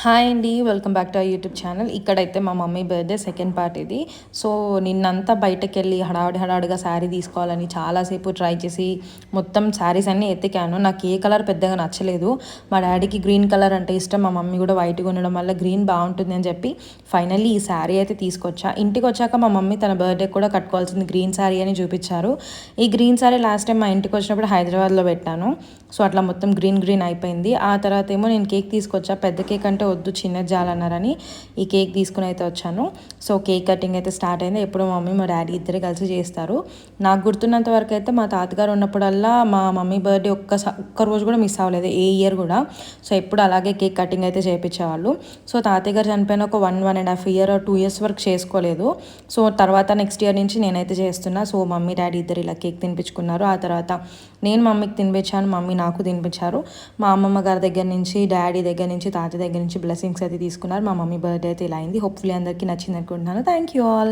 Hi అండి. Welcome back to our YouTube channel. ఇక్కడైతే మా మమ్మీ బర్త్‌డే సెకండ్ పార్ట్ ఇది. సో, నిన్నంతా బయటకెళ్ళి హడావిడిగా శారీ తీసుకోవాలని చాలాసేపు ట్రై చేసి మొత్తం శారీస్ అన్నీ ఎతికాను. నాకు ఏ కలర్ పెద్దగా నచ్చలేదు. మా డ్యాడీకి గ్రీన్ కలర్ అంటే ఇష్టం. మా మమ్మీ కూడా వైట్‌గా ఉండడం వల్ల గ్రీన్ బాగుంటుంది అని చెప్పి ఫైనల్లీ ఈ శారీ అయితే తీసుకొచ్చా. ఇంటికొచ్చాక మా మమ్మీ తన బర్త్‌డేకి కూడా కట్టుకోవాల్సింది గ్రీన్ శారీ అని చూపించారు. ఈ గ్రీన్ శారీ లాస్ట్ టైం మా ఇంటికి వచ్చినప్పుడు హైదరాబాద్‌లో పెట్టాను. సో, అట్లా మొత్తం గ్రీన్ అయిపోయింది. ఆ తర్వాత ఏమో నేను కేక్ తీసుకొచ్చా. పెద్ద కేక్ అంటే వద్దు, చిన్నది చాలన్నారని ఈ కేక్ తీసుకుని అయితే వచ్చాను. సో, కేక్ కటింగ్ అయితే స్టార్ట్ అయింది. ఎప్పుడు మా మమ్మీ మా డాడీ ఇద్దరే కలిసి చేస్తారు. నాకు గుర్తున్నంత వరకు అయితే మా తాతగారు ఉన్నప్పుడల్లా మా మమ్మీ బర్త్డే ఒక్క రోజు కూడా మిస్ అవ్వలేదు, ఏ ఇయర్ కూడా. సో, ఎప్పుడు అలాగే కేక్ కటింగ్ అయితే చేయించేవాళ్ళు. సో, తాతయ్య గారు చనిపోయిన ఒక 1.5 ఇయర్ 2 ఇయర్స్ వరకు చేసుకోలేదు. సో, తర్వాత నెక్స్ట్ ఇయర్ నుంచి నేనైతే చేస్తున్నా. సో, మమ్మీ డాడీ ఇద్దరు ఇలా కేక్ తినిపించుకున్నారు. ఆ తర్వాత నేను మమ్మీకి తినిపించాను, మమ్మీ నాకు తినిపించారు. మా అమ్మమ్మ గారి దగ్గర నుంచి, డాడీ దగ్గర నుంచి, తాత దగ్గర నుంచి బ్లెస్సింగ్స్ అయితే తీసుకున్నారు. మా మమ్మీ బర్త్డే అయితే ఇలా అయింది. హోప్ఫుల్లీ అందరికీ నచ్చింది అనుకుంటున్నాను. Thank you all.